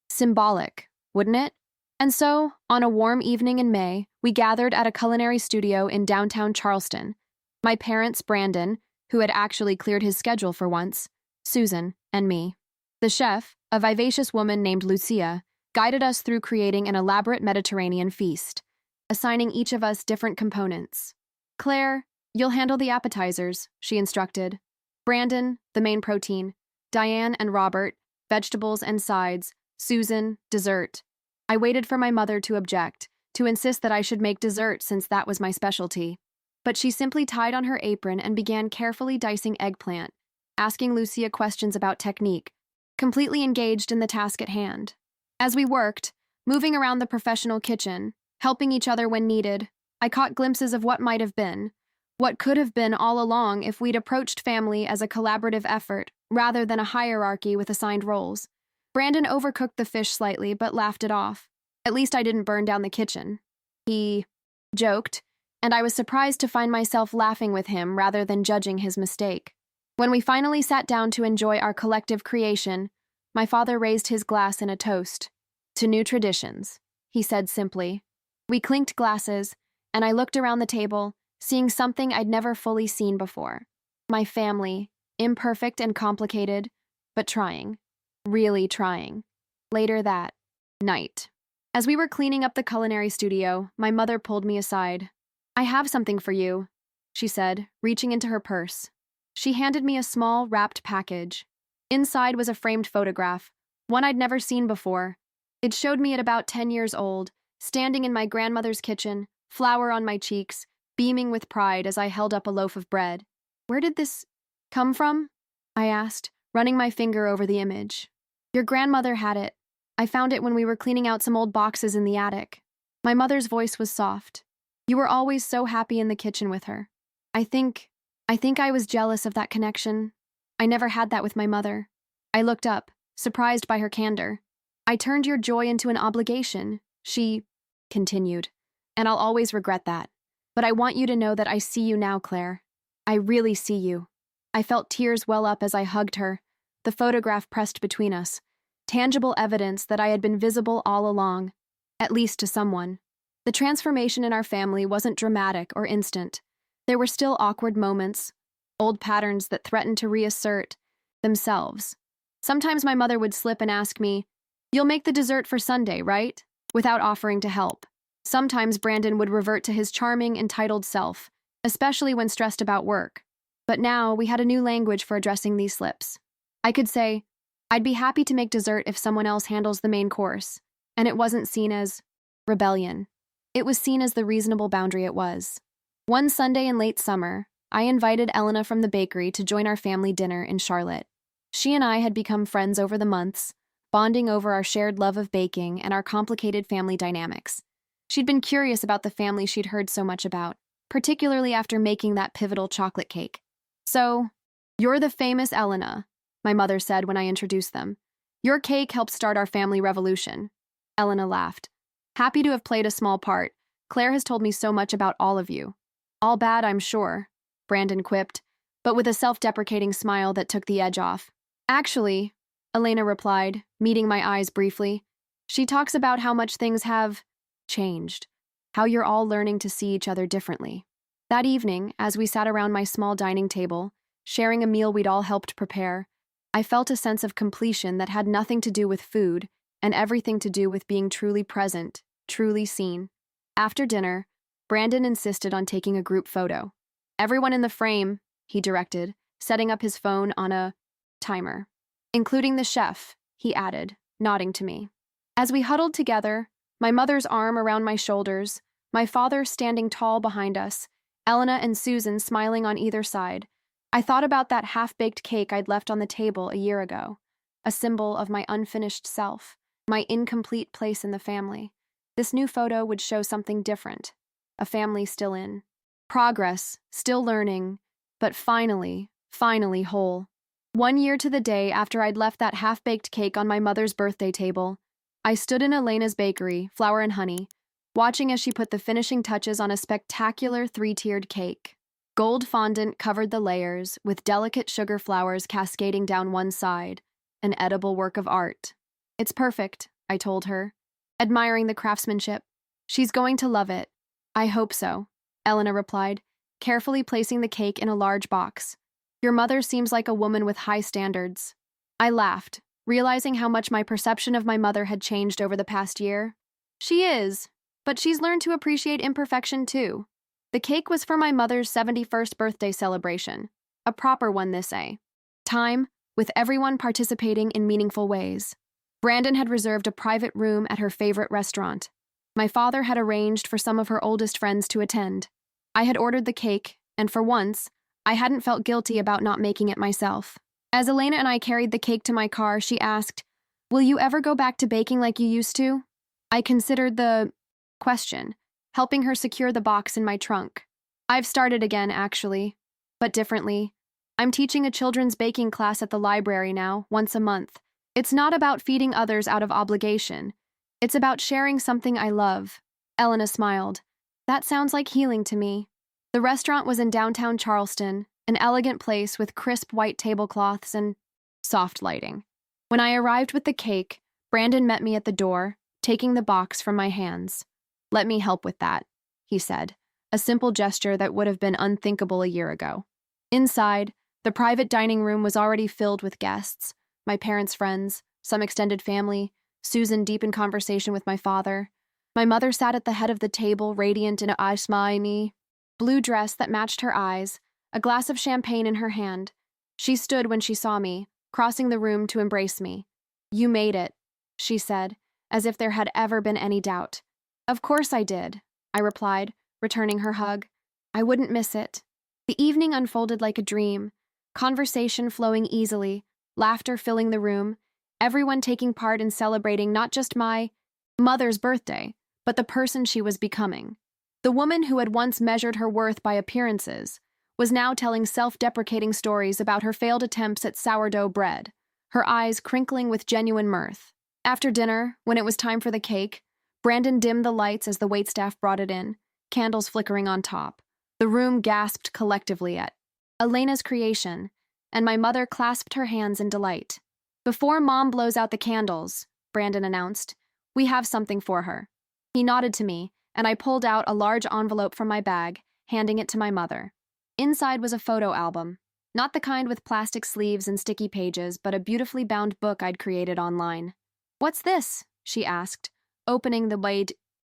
symbolic, wouldn't it? And so, on a warm evening in May, we gathered at a culinary studio in downtown Charleston. My parents, Brandon, who had actually cleared his schedule for once, Susan, and me. The chef, a vivacious woman named Lucia, guided us through creating an elaborate Mediterranean feast, assigning each of us different components. Claire, you'll handle the appetizers, she instructed. Brandon, the main protein. Diane and Robert, vegetables and sides. Susan, dessert. I waited for my mother to object, to insist that I should make dessert since that was my specialty. But she simply tied on her apron and began carefully dicing eggplant, asking Lucia questions about technique, completely engaged in the task at hand. As we worked, moving around the professional kitchen, helping each other when needed, I caught glimpses of what might have been, what could have been all along if we'd approached family as a collaborative effort rather than a hierarchy with assigned roles. Brandon overcooked the fish slightly but laughed it off. At least I didn't burn down the kitchen. He joked, and I was surprised to find myself laughing with him rather than judging his mistake. When we finally sat down to enjoy our collective creation, my father raised his glass in a toast. To new traditions, he said simply. We clinked glasses, and I looked around the table, seeing something I'd never fully seen before. My family, imperfect and complicated, but trying. Really trying. Later that night, as we were cleaning up the culinary studio, my mother pulled me aside. I have something for you, she said, reaching into her purse. She handed me a small, wrapped package. Inside was a framed photograph, one I'd never seen before. It showed me at about 10 years old, standing in my grandmother's kitchen, flour on my cheeks, beaming with pride as I held up a loaf of bread. Where did this come from? I asked, running my finger over the image. Your grandmother had it. I found it when we were cleaning out some old boxes in the attic. My mother's voice was soft. You were always so happy in the kitchen with her. I think I was jealous of that connection. I never had that with my mother. I looked up, surprised by her candor. I turned your joy into an obligation, she continued, and I'll always regret that. But I want you to know that I see you now, Claire. I really see you. I felt tears well up as I hugged her, the photograph pressed between us, tangible evidence that I had been visible all along, at least to someone. The transformation in our family wasn't dramatic or instant. There were still awkward moments, old patterns that threatened to reassert themselves. Sometimes my mother would slip and ask me, "You'll make the dessert for Sunday, right?" without offering to help. Sometimes Brandon would revert to his charming, entitled self, especially when stressed about work. But now we had a new language for addressing these slips. I could say, I'd be happy to make dessert if someone else handles the main course, and it wasn't seen as rebellion. It was seen as the reasonable boundary it was. One Sunday in late summer, I invited Elena from the bakery to join our family dinner in Charlotte. She and I had become friends over the months, bonding over our shared love of baking and our complicated family dynamics. She'd been curious about the family she'd heard so much about, particularly after making that pivotal chocolate cake. So, you're the famous Elena, my mother said when I introduced them. Your cake helped start our family revolution. Elena laughed. Happy to have played a small part. Claire has told me so much about all of you. All bad, I'm sure, Brandon quipped, but with a self-deprecating smile that took the edge off. Actually, Elena replied, meeting my eyes briefly. She talks about how much things have changed, how you're all learning to see each other differently. That evening, as we sat around my small dining table, sharing a meal we'd all helped prepare, I felt a sense of completion that had nothing to do with food and everything to do with being truly present, truly seen. After dinner, Brandon insisted on taking a group photo. Everyone in the frame, he directed, setting up his phone on a timer. Including the chef, he added, nodding to me. As we huddled together, my mother's arm around my shoulders, my father standing tall behind us, Elena and Susan smiling on either side, I thought about that half-baked cake I'd left on the table a year ago, a symbol of my unfinished self, my incomplete place in the family. This new photo would show something different, a family still in progress, still learning, but finally whole. 1 year to the day after I'd left that half-baked cake on my mother's birthday table, I stood in Elena's bakery, Flour and Honey, watching as she put the finishing touches on a spectacular 3-tiered cake. Gold fondant covered the layers, with delicate sugar flowers cascading down one side, an edible work of art. "It's perfect," I told her, admiring the craftsmanship. "She's going to love it." "I hope so," Elena replied, carefully placing the cake in a large box. "Your mother seems like a woman with high standards." I laughed, realizing how much my perception of my mother had changed over the past year. "She is, but she's learned to appreciate imperfection too." The cake was for my mother's 71st birthday celebration, a proper one this time, with everyone participating in meaningful ways. Brandon had reserved a private room at her favorite restaurant. My father had arranged for some of her oldest friends to attend. I had ordered the cake, and for once, I hadn't felt guilty about not making it myself. As Elena and I carried the cake to my car, she asked, "Will you ever go back to baking like you used to?" I considered the question, helping her secure the box in my trunk. "I've started again, actually, but differently. I'm teaching a children's baking class at the library now, once a month. It's not about feeding others out of obligation. It's about sharing something I love." Elena smiled. "That sounds like healing to me." The restaurant was in downtown Charleston, an elegant place with crisp white tablecloths and soft lighting. When I arrived with the cake, Brandon met me at the door, taking the box from my hands. "Let me help with that," he said, a simple gesture that would have been unthinkable a year ago. Inside, the private dining room was already filled with guests, my parents' friends, some extended family, Susan deep in conversation with my father. My mother sat at the head of the table, radiant in a shiny blue dress that matched her eyes, a glass of champagne in her hand. She stood when she saw me, crossing the room to embrace me. "You made it," she said, as if there had ever been any doubt. "Of course I did," I replied, returning her hug. "I wouldn't miss it." The evening unfolded like a dream, conversation flowing easily, laughter filling the room, everyone taking part in celebrating not just my mother's birthday, but the person she was becoming. The woman who had once measured her worth by appearances was now telling self-deprecating stories about her failed attempts at sourdough bread, her eyes crinkling with genuine mirth. After dinner, when it was time for the cake, Brandon dimmed the lights as the waitstaff brought it in, candles flickering on top. The room gasped collectively at Elena's creation, and my mother clasped her hands in delight. "Before Mom blows out the candles," Brandon announced, "we have something for her." He nodded to me, and I pulled out a large envelope from my bag, handing it to my mother. Inside was a photo album, not the kind with plastic sleeves and sticky pages, but a beautifully bound book I'd created online. "What's this?" she asked, opening the wide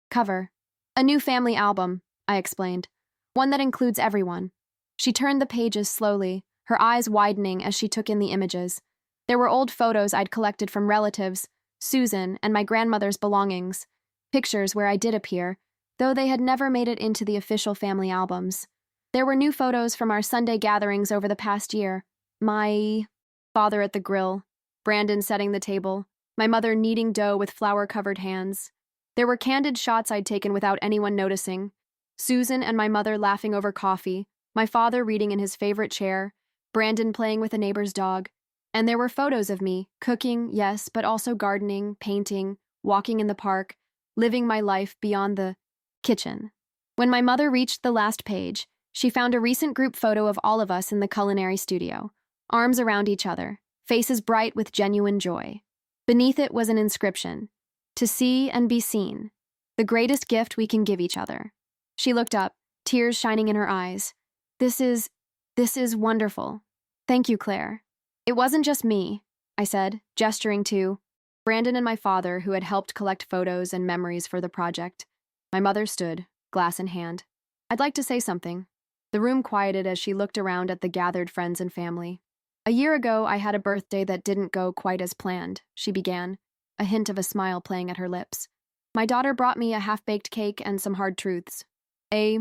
cover. "A new family album," I explained. "One that includes everyone." She turned the pages slowly, her eyes widening as she took in the images. There were old photos I'd collected from relatives, Susan, and my grandmother's belongings. Pictures where I did appear, though they had never made it into the official family albums. There were new photos from our Sunday gatherings over the past year. My father at the grill, Brandon setting the table, my mother kneading dough with flour-covered hands. There were candid shots I'd taken without anyone noticing. Susan and my mother laughing over coffee, my father reading in his favorite chair, Brandon playing with a neighbor's dog. And there were photos of me, cooking, yes, but also gardening, painting, walking in the park, living my life beyond the kitchen. When my mother reached the last page, she found a recent group photo of all of us in the culinary studio, arms around each other, faces bright with genuine joy. Beneath it was an inscription, "To see and be seen, the greatest gift we can give each other." She looked up, tears shining in her eyes. This is wonderful. Thank you, Claire." "It wasn't just me," I said, gesturing to Brandon and my father, who had helped collect photos and memories for the project. My mother stood, glass in hand. "I'd like to say something." The room quieted as she looked around at the gathered friends and family. "A year ago, I had a birthday that didn't go quite as planned," she began, a hint of a smile playing at her lips. My daughter brought me a half-baked cake and some hard truths. A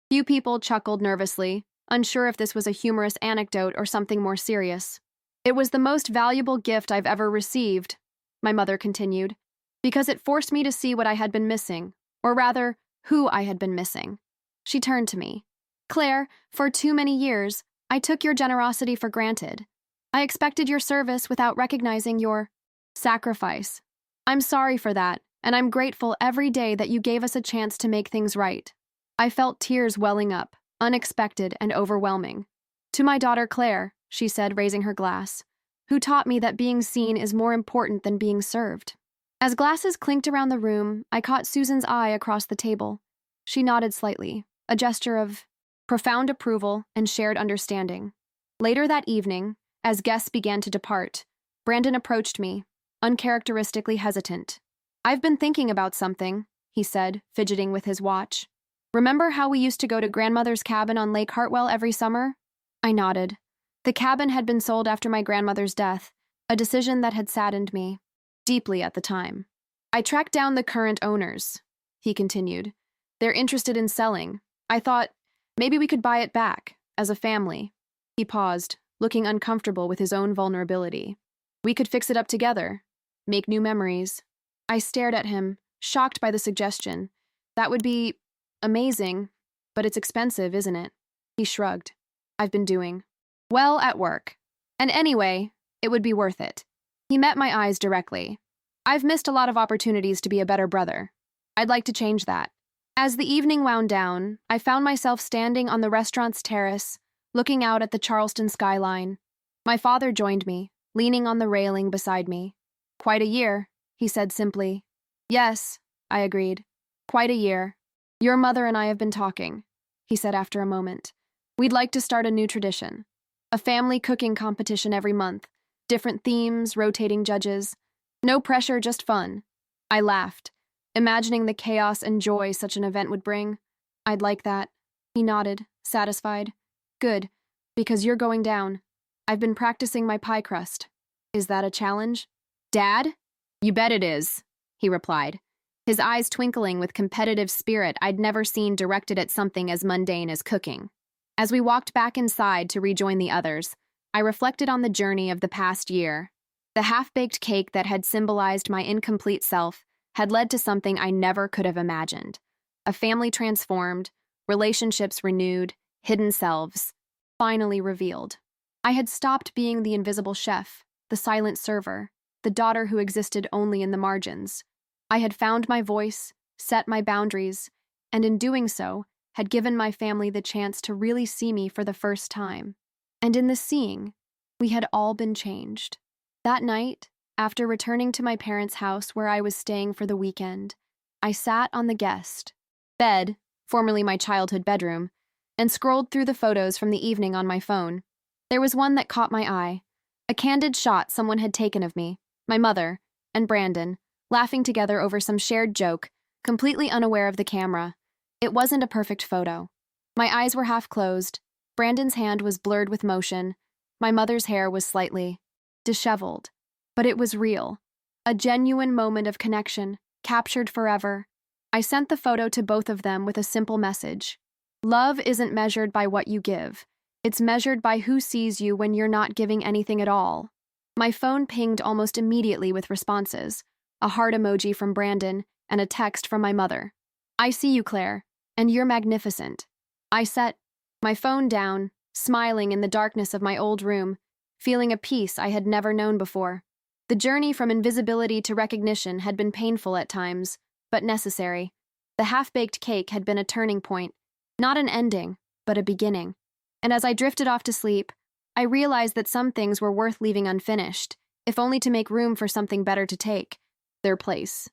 few people chuckled nervously, unsure if this was a humorous anecdote or something more serious. It was the most valuable gift I've ever received, my mother continued, because it forced me to see what I had been missing, or rather, who I had been missing. She turned to me. Claire, for too many years, I took your generosity for granted. I expected your service without recognizing your sacrifice. I'm sorry for that, and I'm grateful every day that you gave us a chance to make things right. I felt tears welling up, unexpected and overwhelming. To my daughter Claire, she said, raising her glass, who taught me that being seen is more important than being served. As glasses clinked around the room, I caught Susan's eye across the table. She nodded slightly, a gesture of profound approval and shared understanding. Later that evening, as guests began to depart, Brandon approached me, uncharacteristically hesitant. I've been thinking about something, he said, fidgeting with his watch. Remember how we used to go to grandmother's cabin on Lake Hartwell every summer? I nodded. The cabin had been sold after my grandmother's death, a decision that had saddened me deeply at the time. I tracked down the current owners, he continued. They're interested in selling. I thought, maybe we could buy it back, as a family. He paused, looking uncomfortable with his own vulnerability. We could fix it up together, make new memories. I stared at him, shocked by the suggestion. That would be amazing, but it's expensive, isn't it? He shrugged. I've been doing well at work. And anyway, it would be worth it. He met my eyes directly. I've missed a lot of opportunities to be a better brother. I'd like to change that. As the evening wound down, I found myself standing on the restaurant's terrace, looking out at the Charleston skyline. My father joined me, leaning on the railing beside me. Quite a year, he said simply. Yes, I agreed. Quite a year. Your mother and I have been talking, he said after a moment. We'd like to start a new tradition. A family cooking competition every month. Different themes, rotating judges. No pressure, just fun. I laughed, imagining the chaos and joy such an event would bring. I'd like that. He nodded, satisfied. Good, because you're going down. I've been practicing my pie crust. Is that a challenge? Dad? You bet it is, he replied, his eyes twinkling with competitive spirit I'd never seen directed at something as mundane as cooking. As we walked back inside to rejoin the others, I reflected on the journey of the past year. The half-baked cake that had symbolized my incomplete self had led to something I never could have imagined. A family transformed, relationships renewed, hidden selves finally revealed. I had stopped being the invisible chef, the silent server, the daughter who existed only in the margins. I had found my voice, set my boundaries, and in doing so, had given my family the chance to really see me for the first time. And in the seeing, we had all been changed. That night, after returning to my parents' house where I was staying for the weekend, I sat on the guest bed, formerly my childhood bedroom, and scrolled through the photos from the evening on my phone. There was one that caught my eye, a candid shot someone had taken of me, my mother, and Brandon, laughing together over some shared joke, completely unaware of the camera. It wasn't a perfect photo. My eyes were half closed, Brandon's hand was blurred with motion, my mother's hair was slightly disheveled. But it was real, a genuine moment of connection, captured forever. I sent the photo to both of them with a simple message. Love isn't measured by what you give. It's measured by who sees you when you're not giving anything at all. My phone pinged almost immediately with responses, a heart emoji from Brandon and a text from my mother. I see you, Claire, and you're magnificent. I set my phone down, smiling in the darkness of my old room, feeling a peace I had never known before. The journey from invisibility to recognition had been painful at times, but necessary. The half-baked cake had been a turning point, not an ending, but a beginning. And as I drifted off to sleep, I realized that some things were worth leaving unfinished, if only to make room for something better to take their place.